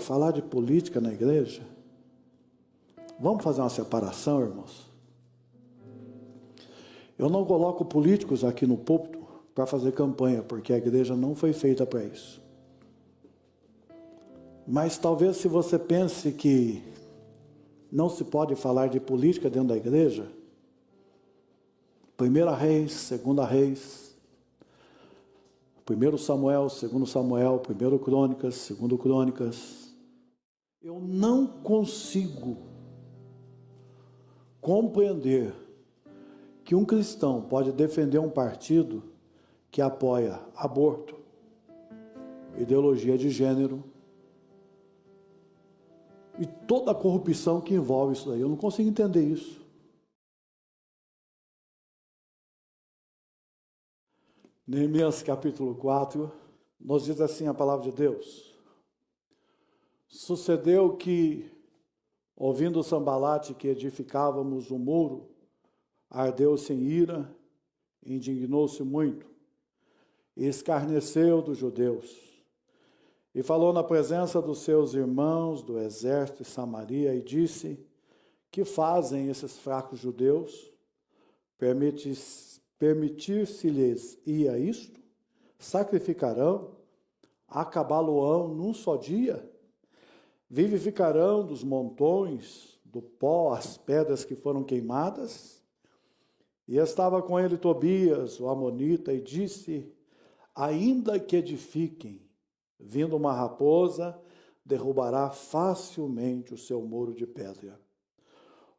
falar de política na igreja? Vamos fazer uma separação, irmãos? Eu não coloco políticos aqui no púlpito para fazer campanha, porque a igreja não foi feita para isso. Mas talvez se você pense que não se pode falar de política dentro da igreja, 1 Reis, 2 Reis, 1 Samuel, 2 Samuel, 1 Crônicas, 2 Crônicas, eu não consigo compreender que um cristão pode defender um partido que apoia aborto, ideologia de gênero e toda a corrupção que envolve isso daí. Eu não consigo entender isso. Neemias capítulo 4, nos diz assim a palavra de Deus: sucedeu que, ouvindo Sambalate que edificávamos o muro, ardeu-se em ira, indignou-se muito, e escarneceu dos judeus, e falou na presença dos seus irmãos do exército de Samaria, e disse: que fazem esses fracos judeus? Permitir-se-lhes ia isto? Sacrificarão? Acabá-lo-ão num só dia? Vivificarão dos montões, do pó, as pedras que foram queimadas? E estava com ele Tobias, o amonita, e disse: ainda que edifiquem, vindo uma raposa, derrubará facilmente o seu muro de pedra.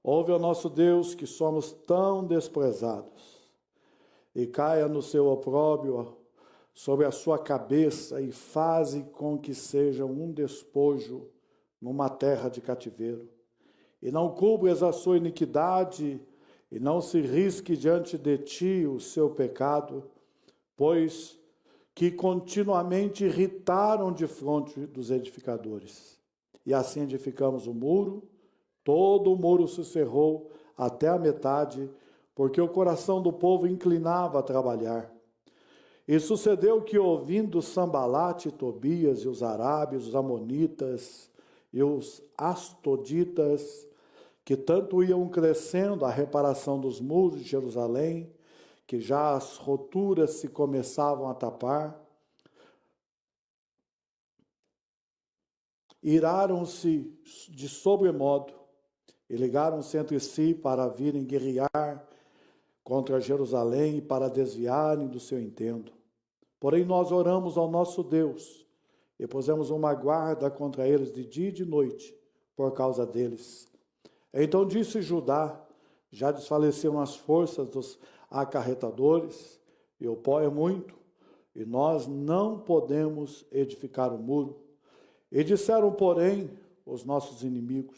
Ouve ao nosso Deus, que somos tão desprezados, e caia no seu opróbrio sobre a sua cabeça, e faze com que seja um despojo numa terra de cativeiro. E não cubras a sua iniquidade, e não se risque diante de ti o seu pecado, pois que continuamente irritaram de fronte dos edificadores. E assim edificamos o muro, todo o muro se cerrou até a metade, porque o coração do povo inclinava a trabalhar. E sucedeu que, ouvindo Sambalate, Tobias e os arábios, os amonitas e os astoditas, que tanto iam crescendo a reparação dos muros de Jerusalém, que já as roturas se começavam a tapar, iraram-se de sobremodo e ligaram-se entre si para virem guerrear contra Jerusalém e para desviarem do seu intento. Porém nós oramos ao nosso Deus e pusemos uma guarda contra eles de dia e de noite por causa deles. Então disse Judá: já desfaleceram as forças dos acarretadores, e o pó é muito, e nós não podemos edificar o muro. E disseram, porém, os nossos inimigos: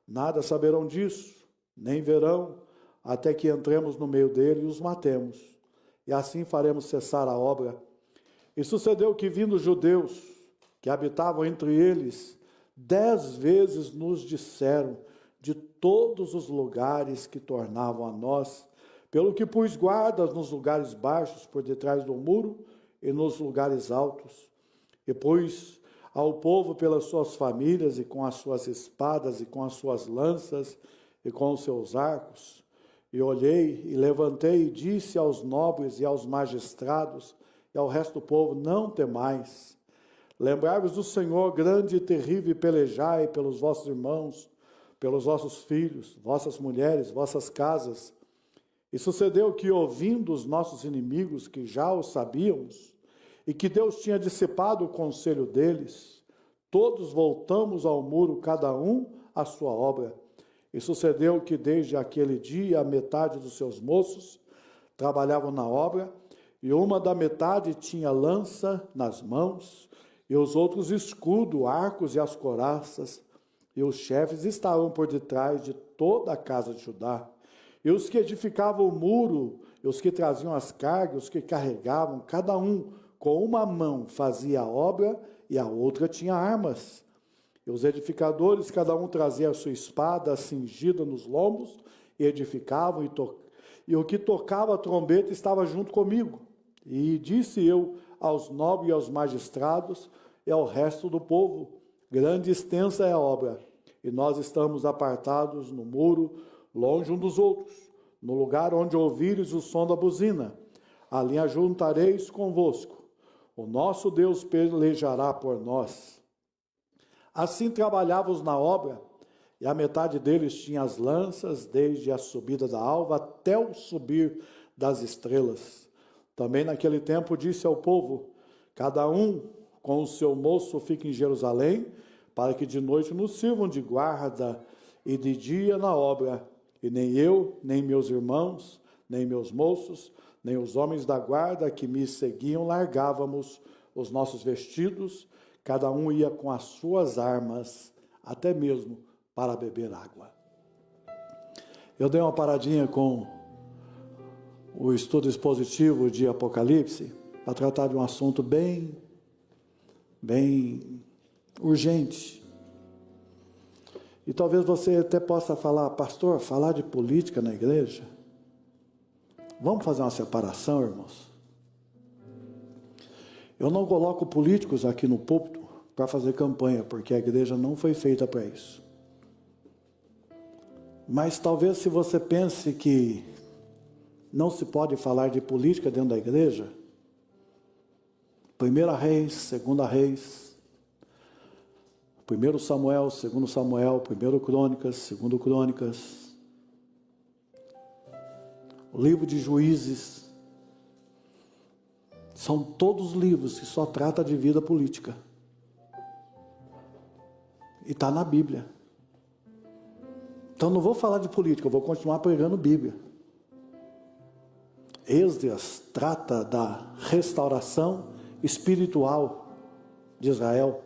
nada saberão disso, nem verão, até que entremos no meio dele e os matemos, e assim faremos cessar a obra. E sucedeu que, vindo os judeus que habitavam entre eles, 10 vezes nos disseram de todos os lugares que tornavam a nós, pelo que pus guardas nos lugares baixos por detrás do muro e nos lugares altos, e pus ao povo pelas suas famílias e com as suas espadas e com as suas lanças e com os seus arcos. E olhei e levantei e disse aos nobres e aos magistrados e ao resto do povo: não temais, lembrai-vos do Senhor grande e terrível, e pelejai pelos vossos irmãos, pelos vossos filhos, vossas mulheres, vossas casas. E sucedeu que, ouvindo os nossos inimigos, que já o sabíamos, e que Deus tinha dissipado o conselho deles, todos voltamos ao muro, cada um à sua obra. E sucedeu que, desde aquele dia, a metade dos seus moços trabalhavam na obra, e uma da metade tinha lança nas mãos, e os outros escudo, arcos e as coraças, e os chefes estavam por detrás de toda a casa de Judá. E os que edificavam o muro, e os que traziam as cargas, os que carregavam, cada um com uma mão fazia a obra, e a outra tinha armas. E os edificadores, cada um trazia a sua espada cingida nos lombos, e edificavam, e o que tocava a trombeta estava junto comigo. E disse eu aos nobres e aos magistrados, e ao resto do povo: Grande e extensa é a obra, e nós estamos apartados no muro, longe um dos outros, no lugar onde ouvires o som da buzina. Ali ajuntareis convosco. O nosso Deus pelejará por nós. Assim trabalhávamos na obra, e a metade deles tinha as lanças, desde a subida da alva até o subir das estrelas. Também naquele tempo disse ao povo: cada um com o seu moço fique em Jerusalém, para que de noite nos sirvam de guarda e de dia na obra. E nem eu, nem meus irmãos, nem meus moços, nem os homens da guarda que me seguiam largávamos os nossos vestidos, cada um ia com as suas armas, até mesmo para beber água. Eu dei uma paradinha com o estudo expositivo de Apocalipse para tratar de um assunto bem urgente. E talvez você até possa falar: pastor, falar de política na igreja? Vamos fazer uma separação, irmãos? Eu não coloco políticos aqui no púlpito para fazer campanha, porque a igreja não foi feita para isso. Mas talvez, se você pense que não se pode falar de política dentro da igreja, 1 Reis, 2 Reis, 1 Samuel, 2 Samuel, 1 Crônicas, 2 Crônicas, o livro de Juízes, são todos livros que só tratam de vida política. E está na Bíblia. Então não vou falar de política, eu vou continuar pregando Bíblia. Esdras trata da restauração espiritual de Israel.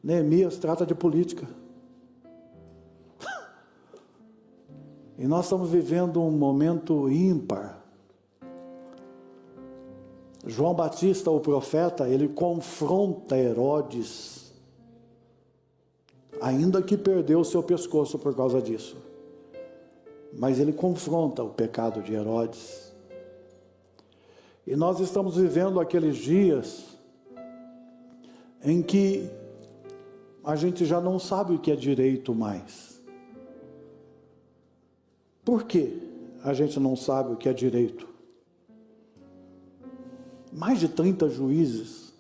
Neemias trata de política. E nós estamos vivendo um momento ímpar. João Batista, o profeta, ele confronta Herodes, ainda que perdeu o seu pescoço por causa disso. Mas ele confronta o pecado de Herodes. E nós estamos vivendo aqueles dias em que a gente já não sabe o que é direito mais. Por que a gente não sabe o que é direito? Mais de 30 juízes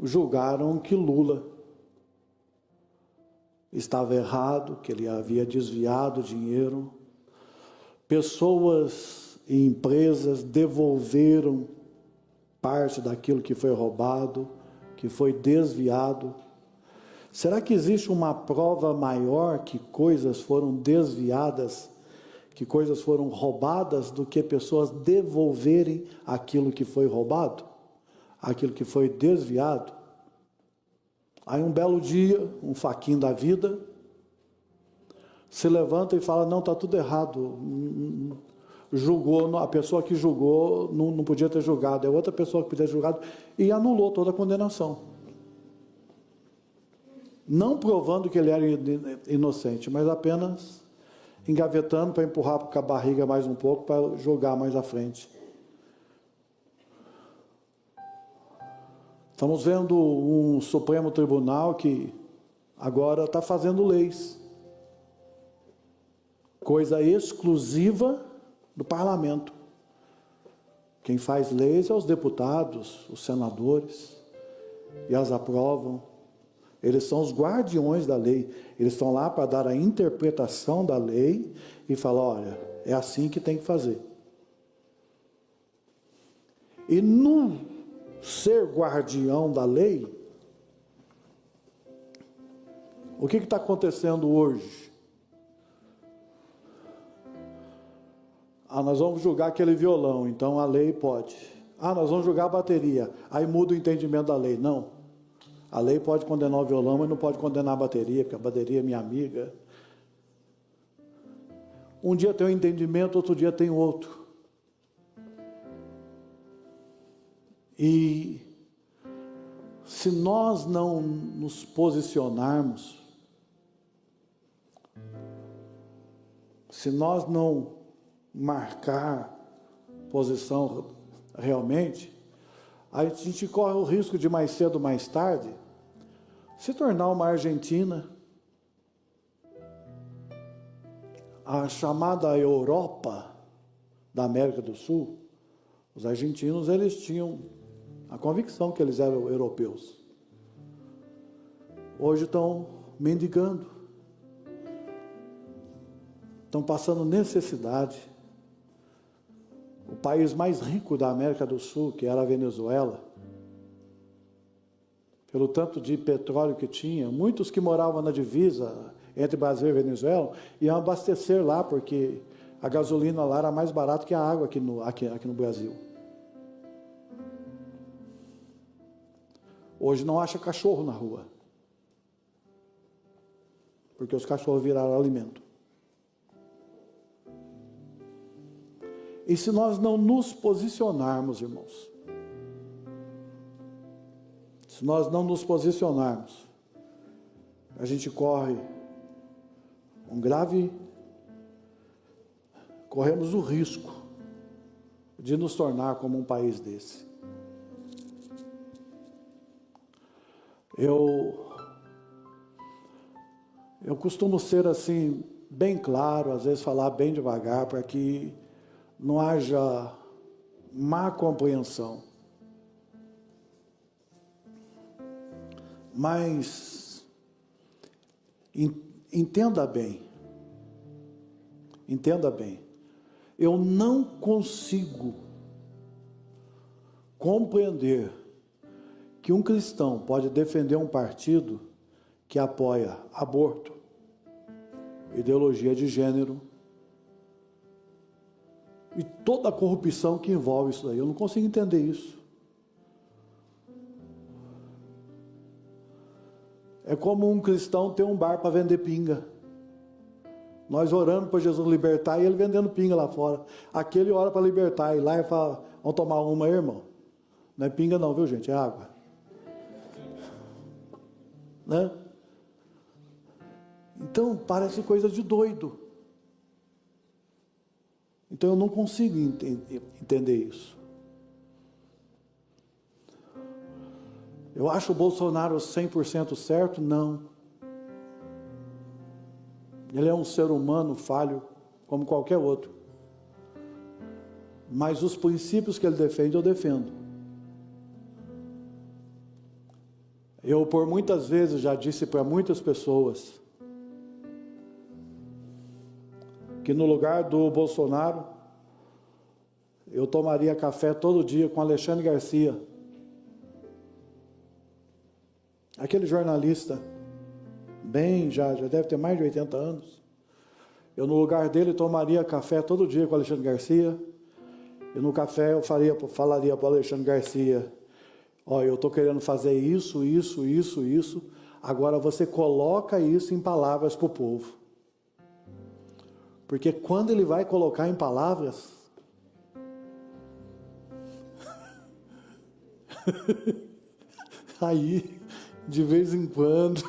julgaram que Lula estava errado, que ele havia desviado dinheiro. Pessoas e empresas devolveram parte daquilo que foi roubado, que foi desviado. Será que existe uma prova maior que coisas foram desviadas, que coisas foram roubadas, do que pessoas devolverem aquilo que foi roubado, aquilo que foi desviado? Aí um belo dia, um faquinho da vida se levanta e fala: não, está tudo errado, julgou, a pessoa que julgou não podia ter julgado, é outra pessoa que podia ter julgado, e anulou toda a condenação. Não provando que ele era inocente, mas apenas engavetando para empurrar com a barriga mais um pouco, para jogar mais à frente. Estamos vendo um Supremo Tribunal que agora está fazendo leis, coisa exclusiva do parlamento. Quem faz leis é os deputados, os senadores, e as aprovam. Eles são os guardiões da lei. Eles estão lá para dar a interpretação da lei e falar: olha, é assim que tem que fazer. E no ser guardião da lei, o que está acontecendo hoje? Nós vamos julgar aquele violão, então a lei pode. Nós vamos julgar a bateria, aí muda o entendimento da lei. Não. A lei pode condenar o violão, mas não pode condenar a bateria, porque a bateria é minha amiga. Um dia tem um entendimento, outro dia tem outro. E se nós não nos posicionarmos, se nós não marcar posição realmente, a gente corre o risco de mais cedo ou mais tarde se tornar uma Argentina, a chamada Europa da América do Sul. Os argentinos, eles tinham a convicção que eles eram europeus. Hoje estão mendigando, estão passando necessidade. O país mais rico da América do Sul, que era a Venezuela, pelo tanto de petróleo que tinha, muitos que moravam na divisa entre Brasil e Venezuela iam abastecer lá, porque a gasolina lá era mais barata que a água aqui no Brasil. Hoje não acha cachorro na rua, porque os cachorros viraram alimento. E se nós não nos posicionarmos, irmãos, se nós não nos posicionarmos, a gente corremos o risco de nos tornar como um país desse. Eu costumo ser assim, bem claro, às vezes falar bem devagar, para que não haja má compreensão. Mas entenda bem, eu não consigo compreender que um cristão pode defender um partido que apoia aborto, ideologia de gênero e toda a corrupção que envolve isso daí. Eu não consigo entender isso. É como um cristão ter um bar para vender pinga. Nós orando para Jesus libertar e ele vendendo pinga lá fora. Aquele ora para libertar e lá e fala, vamos tomar uma aí, irmão? Não é pinga não, viu gente? É água. Né? Então parece coisa de doido. Então eu não consigo entender isso. Eu acho o Bolsonaro 100% certo? Não. Ele é um ser humano falho, como qualquer outro. Mas os princípios que ele defende, eu defendo. Eu, por muitas vezes, já disse para muitas pessoas que no lugar do Bolsonaro, eu tomaria café todo dia com Alexandre Garcia. Aquele jornalista, já deve ter mais de 80 anos. Eu, no lugar dele, tomaria café todo dia com Alexandre Garcia. E no café eu falaria para o Alexandre Garcia, eu estou querendo fazer isso. Agora você coloca isso em palavras para o povo. Porque quando ele vai colocar em palavras, aí, de vez em quando.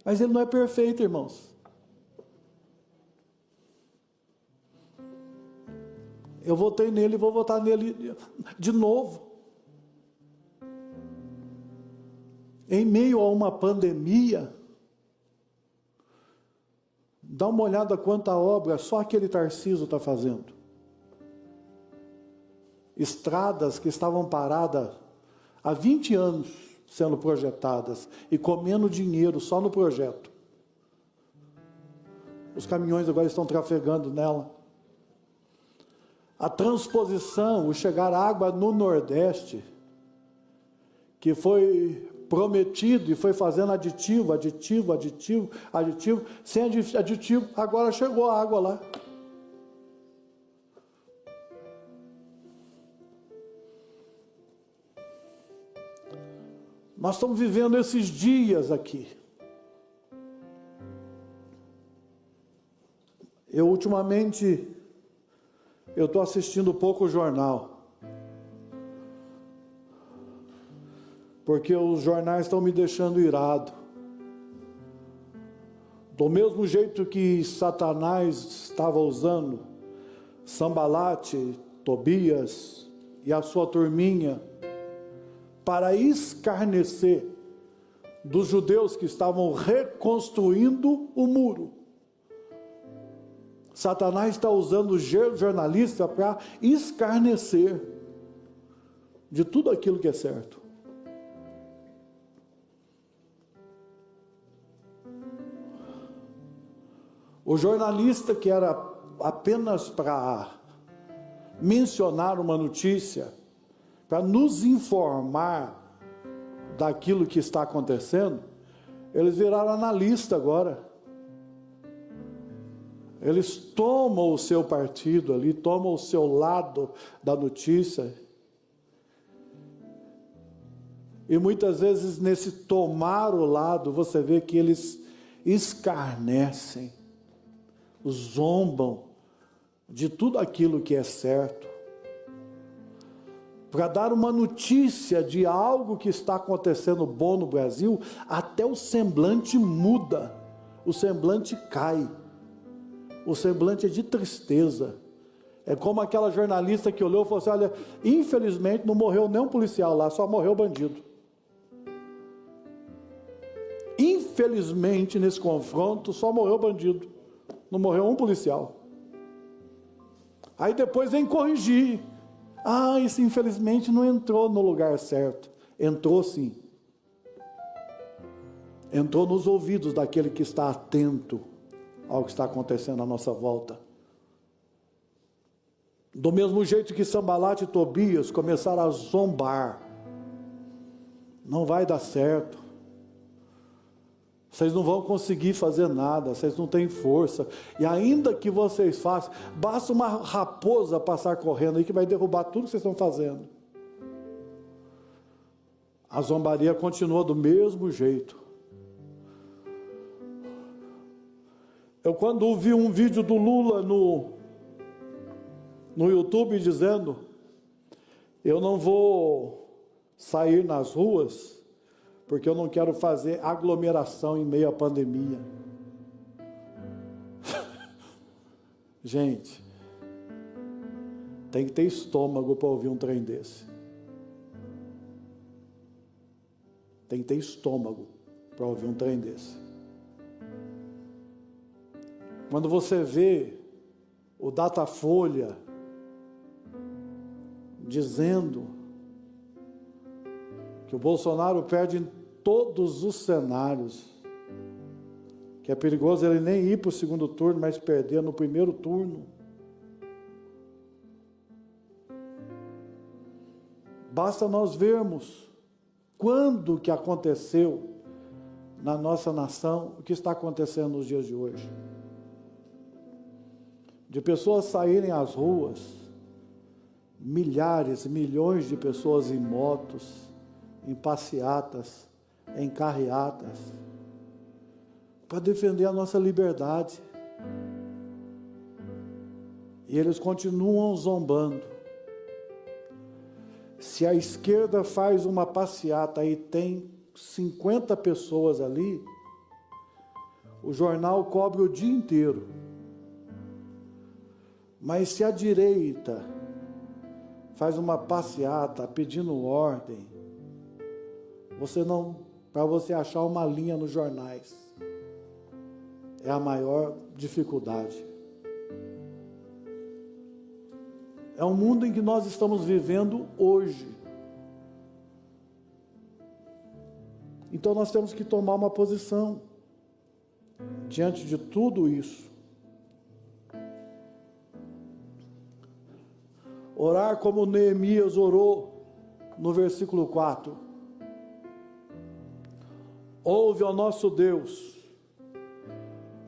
Mas ele não é perfeito, irmãos. Eu votei nele e vou votar nele de novo. Em meio a uma pandemia, dá uma olhada quanta obra só aquele Tarcísio está fazendo. Estradas que estavam paradas há 20 anos sendo projetadas e comendo dinheiro só no projeto. Os caminhões agora estão trafegando nela. A transposição, o chegar água no Nordeste, que foi prometido e foi fazendo aditivo, sem aditivo, agora chegou a água lá. Nós estamos vivendo esses dias aqui. Ultimamente, eu estou assistindo pouco o jornal. Porque os jornais estão me deixando irado. Do mesmo jeito que Satanás estava usando Sambalate, Tobias e a sua turminha para escarnecer dos judeus que estavam reconstruindo o muro. Satanás está usando o jornalista para escarnecer de tudo aquilo que é certo. O jornalista que era apenas para mencionar uma notícia, para nos informar daquilo que está acontecendo, eles viraram analista agora. Eles tomam o seu partido ali, tomam o seu lado da notícia. E muitas vezes nesse tomar o lado, você vê que eles escarnecem, zombam de tudo aquilo que é certo, para dar uma notícia de algo que está acontecendo bom no Brasil, até o semblante muda, o semblante cai, o semblante é de tristeza. É como aquela jornalista que olhou e falou assim: olha, infelizmente não morreu nenhum policial lá, só morreu bandido. Infelizmente nesse confronto só morreu bandido, não morreu um policial. Aí depois vem corrigir: ah, isso infelizmente não entrou no lugar certo. Entrou sim. Entrou nos ouvidos daquele que está atento ao que está acontecendo à nossa volta. Do mesmo jeito que Sambalat e Tobias começaram a zombar: não vai dar certo, vocês não vão conseguir fazer nada, vocês não têm força, e ainda que vocês façam, basta uma raposa passar correndo aí que vai derrubar tudo que vocês estão fazendo. A zombaria continua do mesmo jeito. Eu quando vi um vídeo do Lula no YouTube dizendo: eu não vou sair nas ruas porque eu não quero fazer aglomeração em meio à pandemia. Gente, tem que ter estômago para ouvir um trem desse. Tem que ter estômago para ouvir um trem desse. Quando você vê o Datafolha dizendo que o Bolsonaro perde em todos os cenários, que é perigoso ele nem ir para o segundo turno, mas perder no primeiro turno. Basta nós vermos quando que aconteceu na nossa nação o que está acontecendo nos dias de hoje. De pessoas saírem às ruas, milhares, milhões de pessoas em motos, em passeatas, em carreatas, para defender a nossa liberdade. E eles continuam zombando. Se a esquerda faz uma passeata e tem 50 pessoas ali, o jornal cobre o dia inteiro. Mas se a direita faz uma passeata pedindo ordem, para você achar uma linha nos jornais, é a maior dificuldade. É o mundo em que nós estamos vivendo hoje. Então nós temos que tomar uma posição diante de tudo isso. Orar como Neemias orou no versículo 4. Ouve, ó nosso Deus,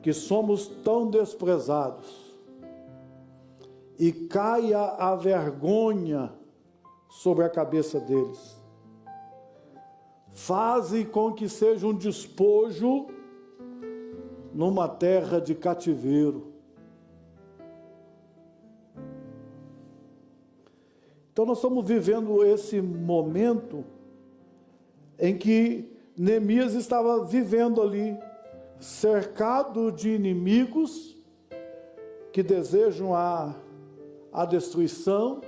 que somos tão desprezados, e caia a vergonha sobre a cabeça deles. Faze com que seja um despojo numa terra de cativeiro. Então nós estamos vivendo esse momento em que Neemias estava vivendo ali, cercado de inimigos que desejam a destruição,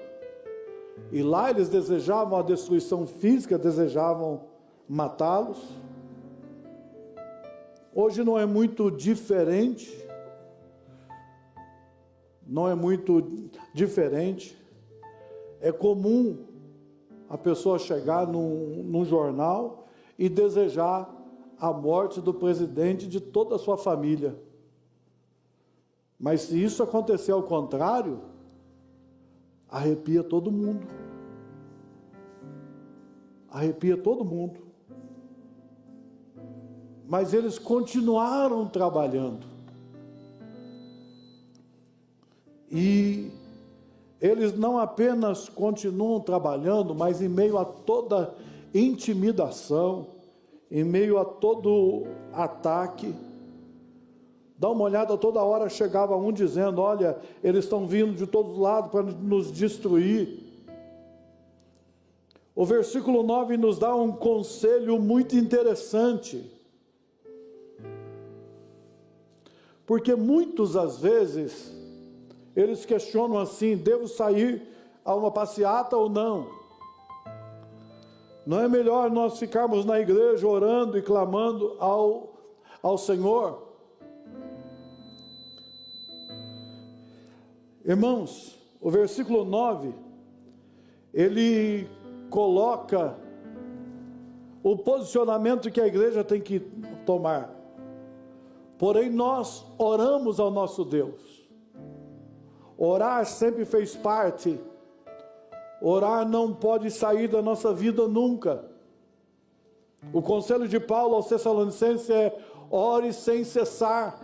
E lá eles desejavam a destruição física, desejavam matá-los. Hoje não é muito diferente. Não é muito diferente. É comum a pessoa chegar num jornal e desejar a morte do presidente e de toda a sua família. Mas se isso acontecer ao contrário, arrepia todo mundo. Arrepia todo mundo. Mas eles continuaram trabalhando. E eles não apenas continuam trabalhando, mas em meio a toda intimidação, em meio a todo ataque, dá uma olhada, toda hora chegava um dizendo: olha, eles estão vindo de todos os lados para nos destruir. O versículo 9 nos dá um conselho muito interessante, porque muitas às vezes eles questionam assim: devo sair a uma passeata ou não? Não é melhor nós ficarmos na igreja orando e clamando ao Senhor? Irmãos, o versículo 9, ele coloca o posicionamento que a igreja tem que tomar. Porém, nós oramos ao nosso Deus. Orar sempre fez parte. Orar não pode sair da nossa vida nunca. O conselho de Paulo aos Tessalonicenses é: ore sem cessar.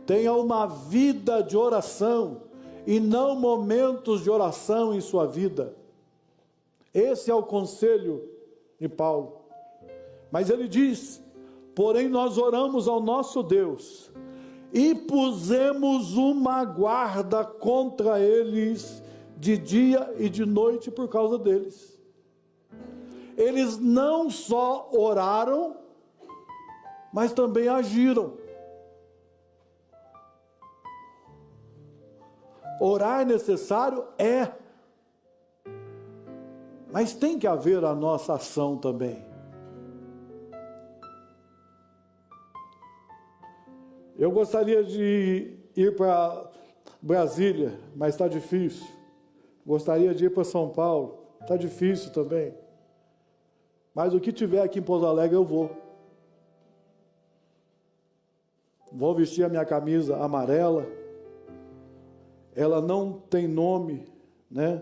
Tenha uma vida de oração e não momentos de oração em sua vida. Esse é o conselho de Paulo. Mas ele diz: porém nós oramos ao nosso Deus e pusemos uma guarda contra eles de dia e de noite por causa deles. Eles não só oraram, mas também agiram. Orar é necessário? É. Mas tem que haver a nossa ação também. Eu gostaria de ir para Brasília, mas está difícil. Gostaria de ir para São Paulo, está difícil também. Mas o que tiver aqui em Pouso Alegre eu vou. Vou vestir a minha camisa amarela. Ela não tem nome, né?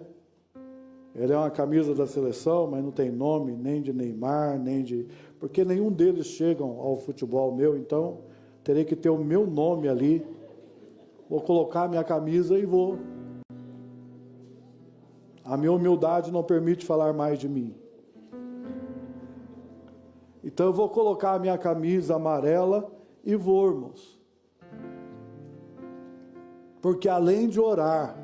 Ela é uma camisa da seleção, mas não tem nome nem de Neymar, nem de... porque nenhum deles chegam ao futebol meu, então terei que ter o meu nome ali. Vou colocar a minha camisa e vou. A minha humildade não permite falar mais de mim. Então eu vou colocar a minha camisa amarela e vou, irmãos. Porque além de orar,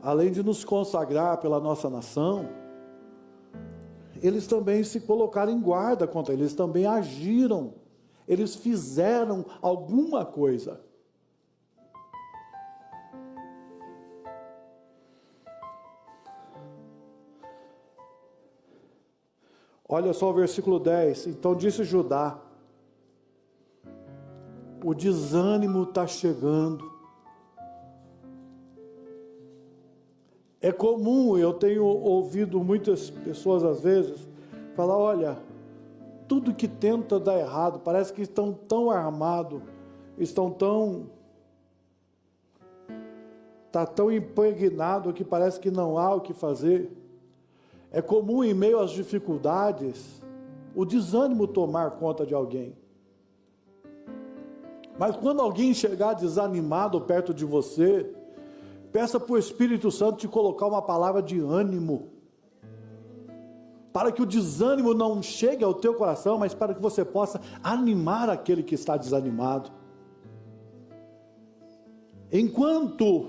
além de nos consagrar pela nossa nação, eles também se colocaram em guarda contra eles, também agiram, eles fizeram alguma coisa. Olha só o versículo 10. Então disse Judá: o desânimo está chegando. É comum, eu tenho ouvido muitas pessoas às vezes falar: olha, tudo que tenta dar errado, parece que estão tão armados, está tão impregnado que parece que não há o que fazer. É comum, em meio às dificuldades, o desânimo tomar conta de alguém. Mas quando alguém chegar desanimado perto de você, peça para o Espírito Santo te colocar uma palavra de ânimo, para que o desânimo não chegue ao teu coração, mas para que você possa animar aquele que está desanimado. Enquanto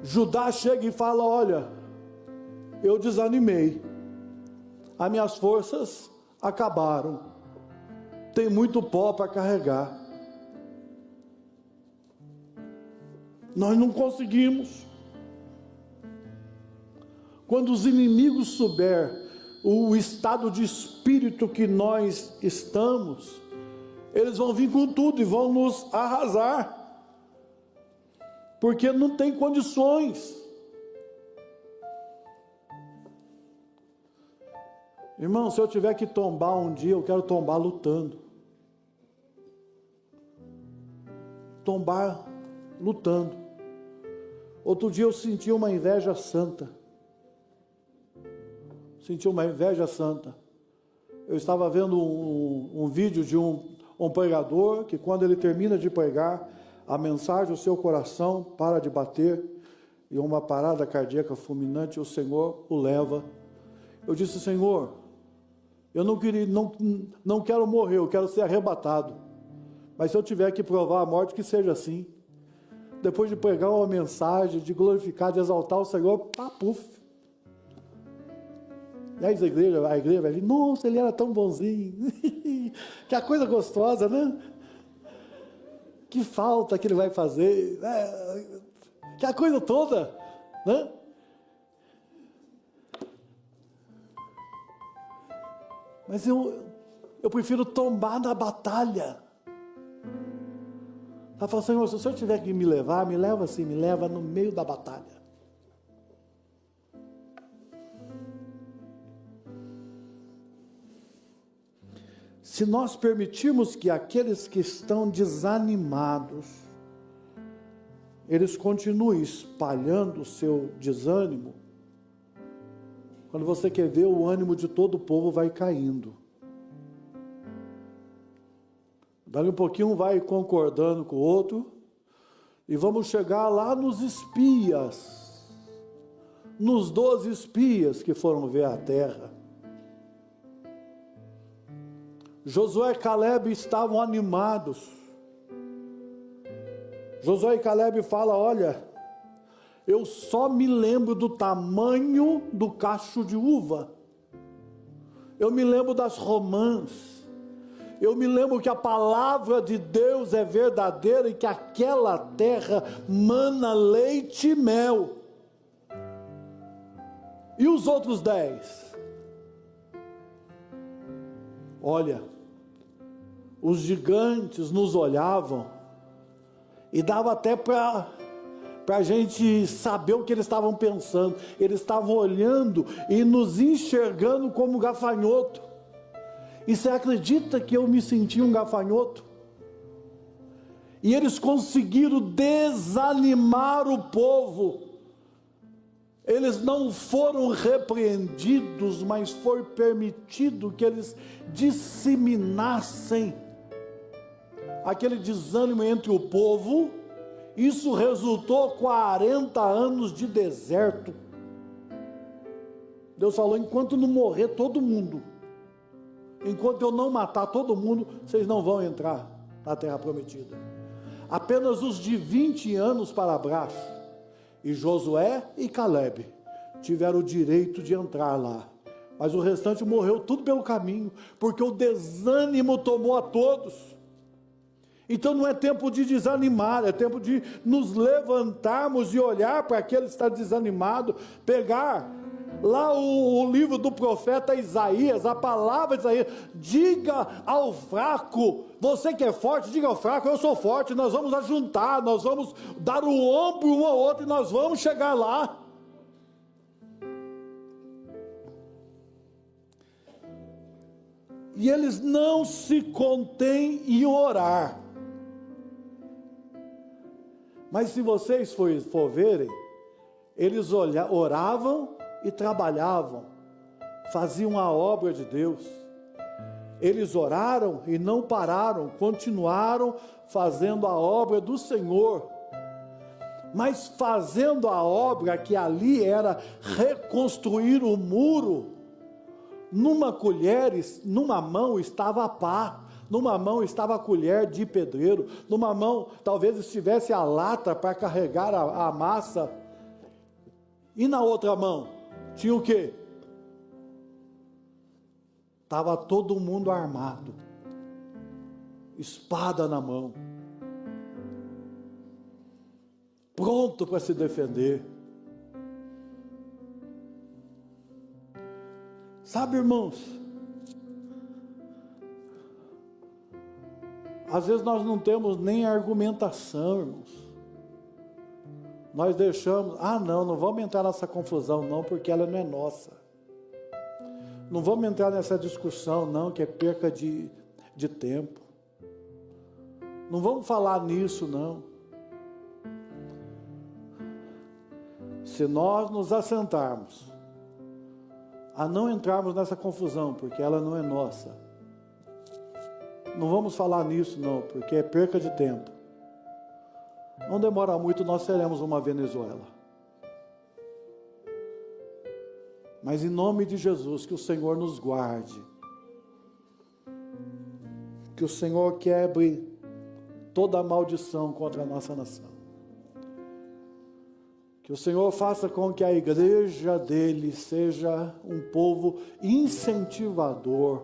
Judá chega e fala: olha, eu desanimei, as minhas forças acabaram, tem muito pó para carregar. Nós não conseguimos. Quando os inimigos souber o estado de espírito que nós estamos, eles vão vir com tudo e vão nos arrasar. Porque não tem condições. Irmão, se eu tiver que tombar um dia, eu quero tombar lutando. Tombar lutando. Outro dia eu senti uma inveja santa. Eu estava vendo um vídeo de um pregador que, quando ele termina de pregar, a mensagem, o seu coração para de bater e uma parada cardíaca fulminante, o Senhor o leva. Eu disse: Senhor, eu não quero morrer, eu quero ser arrebatado. Mas se eu tiver que provar a morte, que seja assim. Depois de pregar uma mensagem, de glorificar, de exaltar o Senhor, puf. E a igreja vai vir: nossa, ele era tão bonzinho. Que a coisa gostosa, né? Que falta que ele vai fazer. Que a coisa toda, né? Mas eu prefiro tombar na batalha. Ela falou: Senhor, se o Senhor tiver que me levar, me leva assim, me leva no meio da batalha. Se nós permitirmos que aqueles que estão desanimados, eles continuem espalhando o seu desânimo, quando você quer ver, o ânimo de todo o povo vai caindo. Dali um pouquinho um vai concordando com o outro, e vamos chegar lá nos espias, nos 12 espias que foram ver a terra. Josué e Caleb estavam animados. Josué e Caleb falam: olha, eu só me lembro do tamanho do cacho de uva. Eu me lembro das romãs. Eu me lembro que a palavra de Deus é verdadeira e que aquela terra mana leite e mel. E os outros 10? Olha, os gigantes nos olhavam e dava até para a gente saber o que eles estavam pensando. Eles estavam olhando e nos enxergando como gafanhoto. E você acredita que eu me senti um gafanhoto? E eles conseguiram desanimar o povo. Eles não foram repreendidos, mas foi permitido que eles disseminassem aquele desânimo entre o povo. Isso resultou 40 anos de deserto. Deus falou: enquanto não morrer todo mundo, enquanto eu não matar todo mundo, vocês não vão entrar na terra prometida. Apenas os de 20 anos para baixo, e Josué e Caleb tiveram o direito de entrar lá. Mas o restante morreu tudo pelo caminho, porque o desânimo tomou a todos. Então não é tempo de desanimar, é tempo de nos levantarmos e olhar para aquele que está desanimado, pegar lá o livro do profeta Isaías, a palavra de Isaías: diga ao fraco, você que é forte, diga ao fraco: eu sou forte. Nós vamos ajuntar, nós vamos dar o ombro um ao outro e nós vamos chegar lá. E eles não se contêm em orar. Mas se vocês for verem, eles oravam e trabalhavam, faziam a obra de Deus. Eles oraram e não pararam, continuaram fazendo a obra do Senhor. Mas fazendo a obra que ali era reconstruir o muro, numa mão estava a pá, numa mão estava a colher de pedreiro, numa mão talvez estivesse a lata para carregar a massa, e na outra mão tinha o quê? Estava todo mundo armado, espada na mão, pronto para se defender. Sabe, irmãos, às vezes nós não temos nem argumentação, irmãos. Nós deixamos, não vamos entrar nessa confusão não, porque ela não é nossa. Não vamos entrar nessa discussão não, que é perca de tempo. Não vamos falar nisso não. Se nós nos assentarmos a não entrarmos nessa confusão, porque ela não é nossa, não vamos falar nisso não, porque é perca de tempo. Não demora muito, nós seremos uma Venezuela. Mas em nome de Jesus, que o Senhor nos guarde. Que o Senhor quebre toda a maldição contra a nossa nação. Que o Senhor faça com que a igreja dele seja um povo incentivador.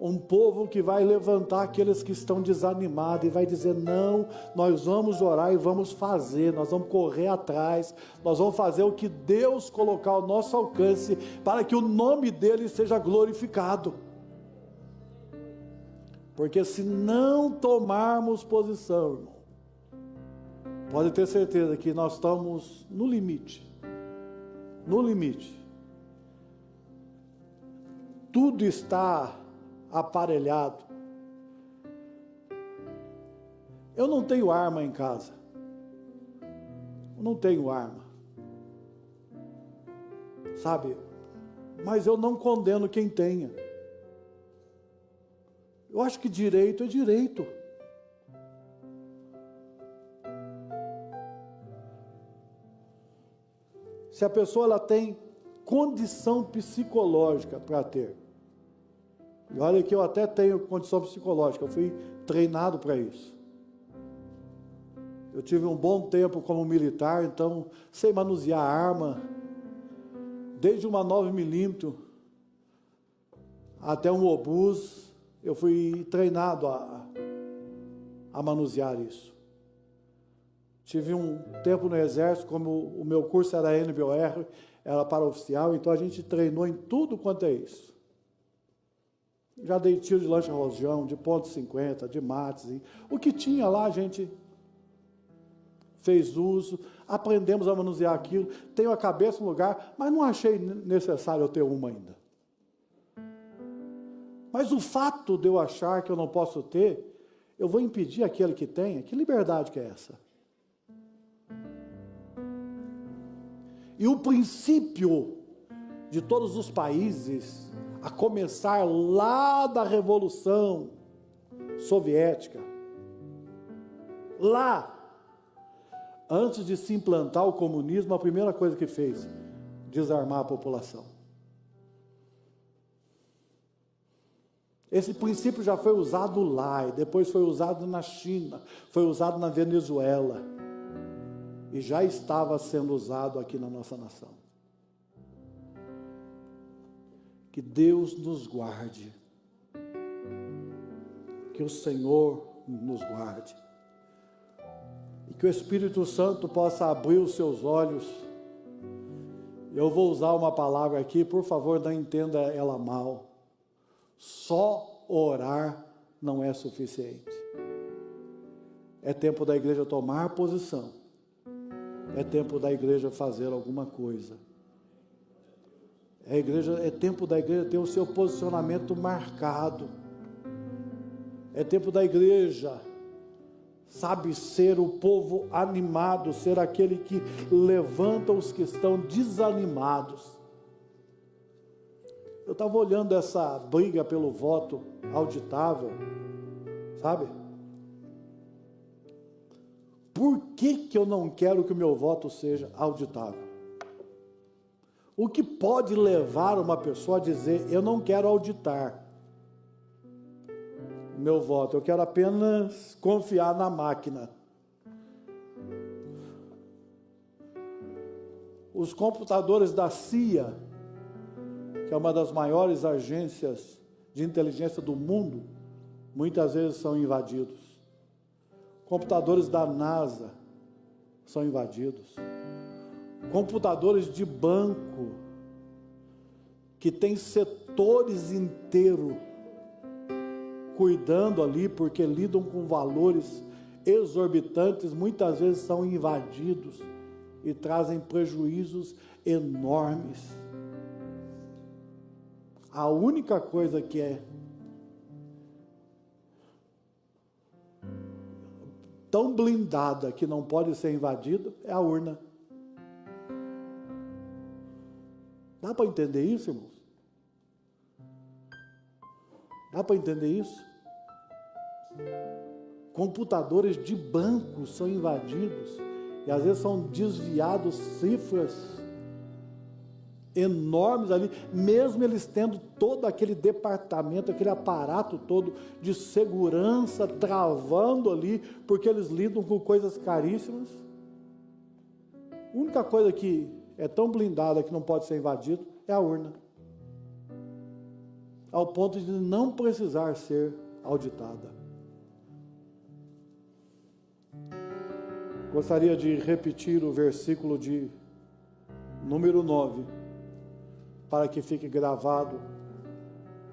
Um povo que vai levantar aqueles que estão desanimados e vai dizer, não, nós vamos orar e vamos fazer, nós vamos correr atrás, nós vamos fazer o que Deus colocar ao nosso alcance, para que o nome dele seja glorificado. Porque se não tomarmos posição, irmão, pode ter certeza que nós estamos no limite. No limite. Tudo está aparelhado. Eu não tenho arma em casa. Eu não tenho arma. Sabe? Mas eu não condeno quem tenha. Eu acho que direito é direito. Se a pessoa ela tem condição psicológica para ter. E olha que eu até tenho condição psicológica, eu fui treinado para isso. Eu tive um bom tempo como militar, então sei manusear arma, desde uma 9mm até um obus, eu fui treinado a manusear isso. Tive um tempo no exército, como o meu curso era NBOR, era para oficial, então a gente treinou em tudo quanto é isso. Já dei tiro de lança-rojão, de ponto .50, de mates, o que tinha lá a gente fez uso, aprendemos a manusear aquilo, tenho a cabeça no lugar, mas não achei necessário eu ter uma ainda. Mas o fato de eu achar que eu não posso ter, eu vou impedir aquele que tenha? Que liberdade que é essa? E o princípio de todos os países, a começar lá da Revolução Soviética, lá, antes de se implantar o comunismo, a primeira coisa que fez, desarmar a população. Esse princípio já foi usado lá, e depois foi usado na China, foi usado na Venezuela, e já estava sendo usado aqui na nossa nação. Que Deus nos guarde, que o Senhor nos guarde, e que o Espírito Santo possa abrir os seus olhos. Eu vou usar uma palavra aqui, por favor, não entenda ela mal. Só orar não é suficiente. É tempo da igreja tomar posição. É tempo da igreja fazer alguma coisa. É tempo da igreja ter o seu posicionamento marcado. É tempo da igreja, sabe, ser o povo animado, ser aquele que levanta os que estão desanimados. Eu estava olhando essa briga pelo voto auditável, sabe? Por que eu não quero que o meu voto seja auditável? O que pode levar uma pessoa a dizer, eu não quero auditar meu voto, eu quero apenas confiar na máquina. Os computadores da CIA, que é uma das maiores agências de inteligência do mundo, muitas vezes são invadidos. Computadores da NASA, são invadidos. Computadores de banco, que tem setores inteiros cuidando ali, porque lidam com valores exorbitantes, muitas vezes são invadidos e trazem prejuízos enormes. A única coisa que é tão blindada que não pode ser invadida é a urna. Dá para entender isso, irmãos? Dá para entender isso? Computadores de banco são invadidos e às vezes são desviados cifras enormes ali, mesmo eles tendo todo aquele departamento, aquele aparato todo de segurança travando ali, porque eles lidam com coisas caríssimas. A única coisa que é tão blindada que não pode ser invadido é a urna, ao ponto de não precisar ser auditada. Gostaria de repetir o versículo de número 9, para que fique gravado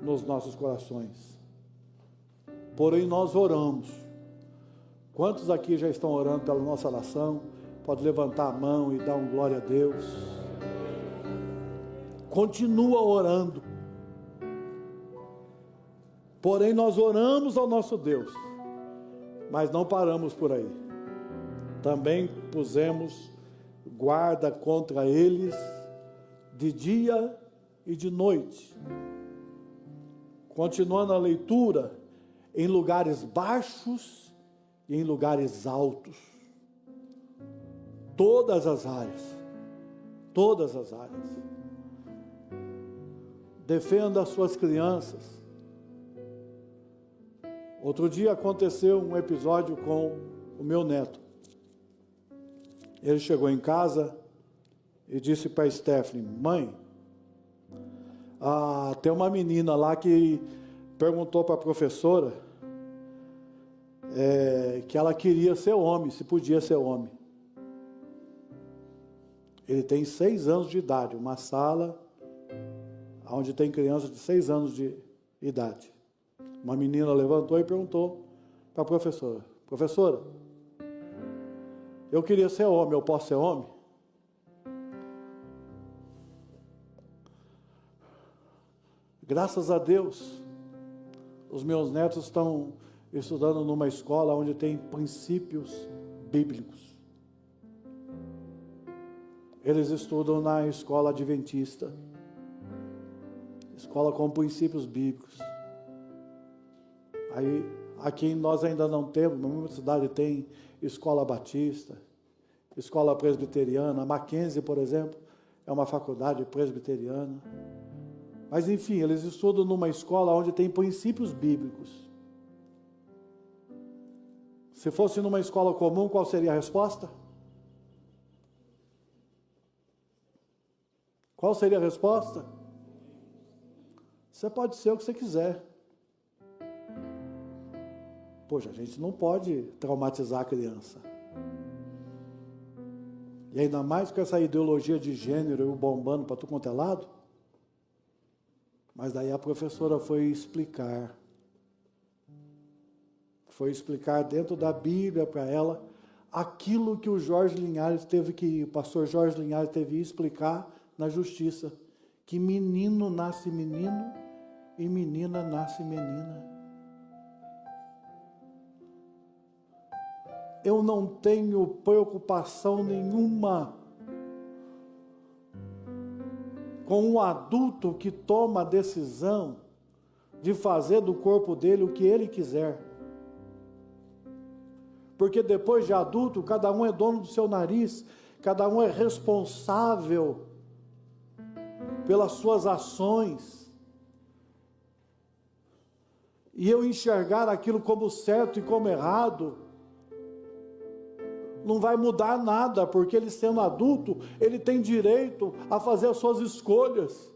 nos nossos corações. Porém nós oramos. Quantos aqui já estão orando pela nossa nação? Pode levantar a mão e dar um glória a Deus. Continua orando. Porém nós oramos ao nosso Deus, mas não paramos por aí. Também pusemos guarda contra eles de dia e de noite. Continuando a leitura, em lugares baixos e em lugares altos. Todas as áreas. Todas as áreas. Defenda as suas crianças. Outro dia aconteceu um episódio com o meu neto. Ele chegou em casa e disse para a Stephanie: mãe, tem uma menina lá que perguntou para a professora que ela queria ser homem, se podia ser homem. Ele tem 6 anos de idade, uma sala onde tem crianças de 6 anos de idade. Uma menina levantou e perguntou para a professora: professora, eu queria ser homem, eu posso ser homem? Graças a Deus, os meus netos estão estudando numa escola onde tem princípios bíblicos. Eles estudam na escola adventista, escola com princípios bíblicos. Aí, aqui nós ainda não temos, na minha cidade tem escola batista, escola presbiteriana. A Mackenzie, por exemplo, é uma faculdade presbiteriana. Mas enfim, eles estudam numa escola onde tem princípios bíblicos. Se fosse numa escola comum, qual seria a resposta? Qual seria a resposta? Você pode ser o que você quiser. Poxa, a gente não pode traumatizar a criança. E ainda mais com essa ideologia de gênero bombando para tudo quanto é lado. Mas daí a professora foi explicar dentro da Bíblia para ela aquilo que o pastor Jorge Linhares teve que explicar na justiça, que menino nasce menino e menina nasce menina. Eu não tenho preocupação nenhuma com um adulto que toma a decisão de fazer do corpo dele o que ele quiser. Porque depois de adulto, cada um é dono do seu nariz, cada um é responsável pelas suas ações. E eu enxergar aquilo como certo e como errado, não vai mudar nada, porque ele sendo adulto, ele tem direito a fazer as suas escolhas.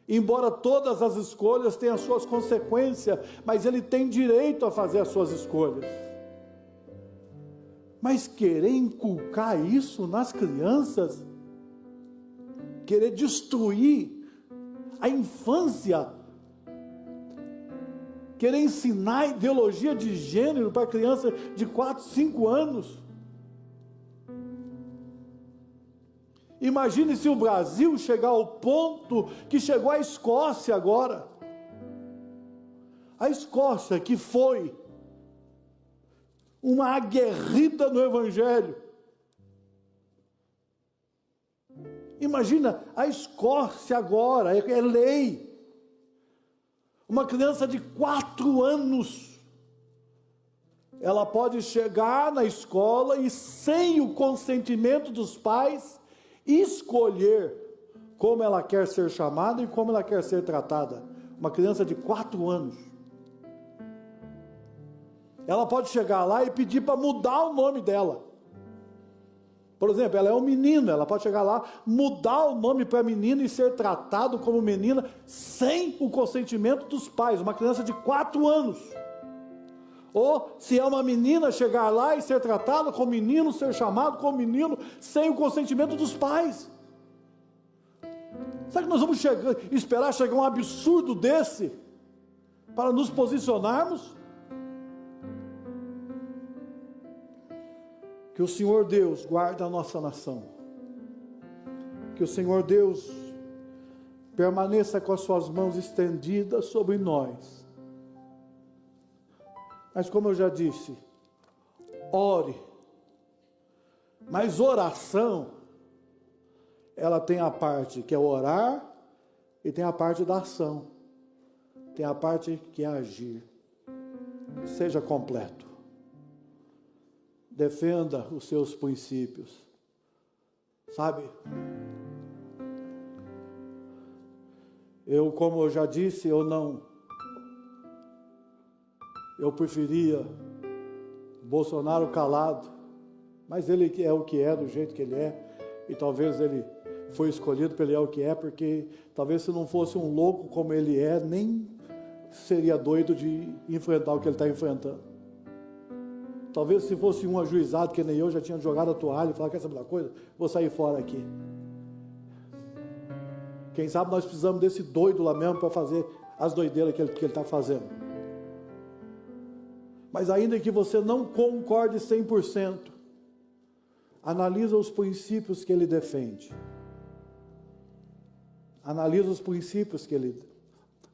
Embora todas as escolhas tenham as suas consequências, mas ele tem direito a fazer as suas escolhas. Mas querer inculcar isso nas crianças, querer destruir a infância, querer ensinar ideologia de gênero para criança de 4, 5 anos. Imagine se o Brasil chegar ao ponto que chegou a Escócia agora. A Escócia, que foi uma aguerrida no Evangelho. Imagina a Escócia agora, é lei. Uma criança de 4 anos, ela pode chegar na escola e, sem o consentimento dos pais, escolher como ela quer ser chamada e como ela quer ser tratada. Uma criança de 4 anos. Ela pode chegar lá e pedir para mudar o nome dela. Por exemplo, ela é um menino, ela pode chegar lá, mudar o nome para menina e ser tratado como menina sem o consentimento dos pais. Uma criança de 4 anos. Ou, se é uma menina, chegar lá e ser tratada como menino, ser chamado como menino, sem o consentimento dos pais. Será que nós vamos esperar chegar um absurdo desse para nos posicionarmos? Que o Senhor Deus guarde a nossa nação. Que o Senhor Deus permaneça com as suas mãos estendidas sobre nós. Mas como eu já disse, ore. Mas oração, ela tem a parte que é orar e tem a parte da ação. Tem a parte que é agir. Seja completo. Defenda os seus princípios. Sabe? Como eu já disse, eu preferia Bolsonaro calado, mas ele é o que é, do jeito que ele é, e talvez ele foi escolhido para ele é o que é, porque talvez se não fosse um louco como ele é, nem seria doido de enfrentar o que ele está enfrentando. Talvez se fosse um ajuizado que nem eu, já tinha jogado a toalha e falado, quer saber da coisa? Vou sair fora aqui. Quem sabe nós precisamos desse doido lá mesmo para fazer as doideiras que ele está fazendo. Mas ainda que você não concorde 100%, analisa os princípios que ele defende. Analisa os princípios que ele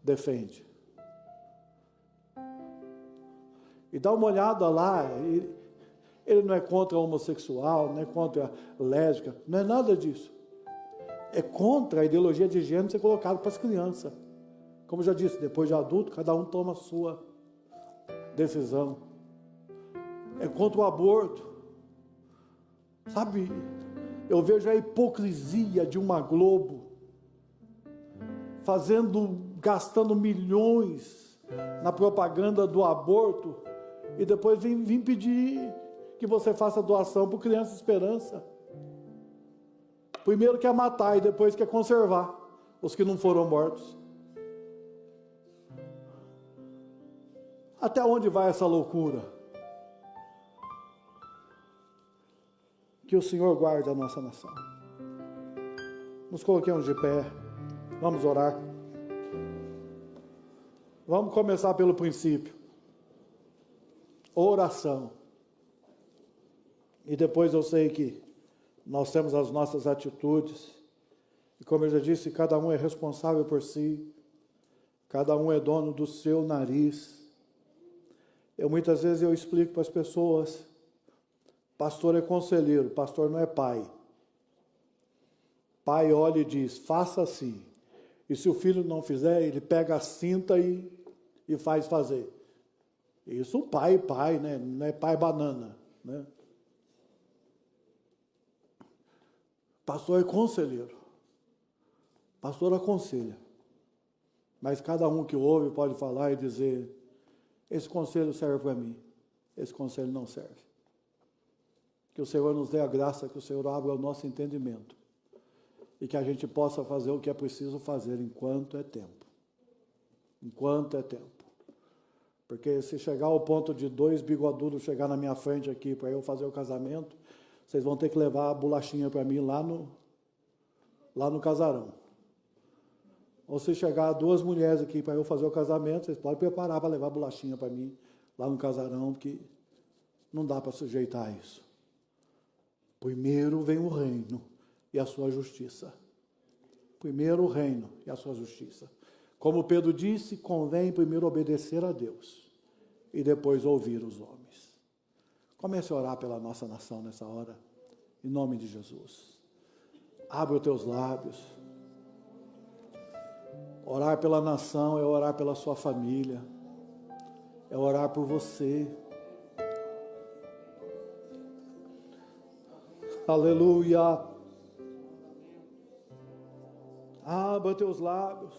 defende. E dá uma olhada lá, ele não é contra homossexual, não é contra lésbica, não é nada disso. É contra a ideologia de gênero ser colocado para as crianças. Como eu já disse, depois de adulto, cada um toma a sua decisão. É contra o aborto. Sabe, eu vejo a hipocrisia de uma Globo gastando milhões na propaganda do aborto e depois vim pedir que você faça doação para Criança Esperança. Primeiro quer matar e depois quer conservar os que não foram mortos. Até onde vai essa loucura? Que o Senhor guarde a nossa nação. Nos coloquemos de pé. Vamos orar. Vamos começar pelo princípio. Oração. E depois eu sei que nós temos as nossas atitudes. E como eu já disse, cada um é responsável por si. Cada um é dono do seu nariz. Muitas vezes eu explico para as pessoas, pastor é conselheiro, pastor não é pai. Pai olha e diz, faça assim. E se o filho não fizer, ele pega a cinta e faz fazer. Isso pai, né? Não é pai banana, né? Pastor é conselheiro. Pastor aconselha. Mas cada um que ouve pode falar e dizer, esse conselho serve para mim, esse conselho não serve. Que o Senhor nos dê a graça, que o Senhor abra o nosso entendimento e que a gente possa fazer o que é preciso fazer enquanto é tempo. Enquanto é tempo. Porque se chegar ao ponto de 2 bigodudos chegar na minha frente aqui para eu fazer o casamento, vocês vão ter que levar a bolachinha para mim lá no casarão. Ou se chegar 2 mulheres aqui para eu fazer o casamento, vocês podem preparar para levar a bolachinha para mim lá no casarão, porque não dá para sujeitar isso. Primeiro vem o reino e a sua justiça. Primeiro o reino e a sua justiça. Como Pedro disse, convém primeiro obedecer a Deus e depois ouvir os homens. Comece a orar pela nossa nação nessa hora, em nome de Jesus. Abre os teus lábios. Orar pela nação é orar pela sua família, é orar por você. Aleluia. Abra teus lábios.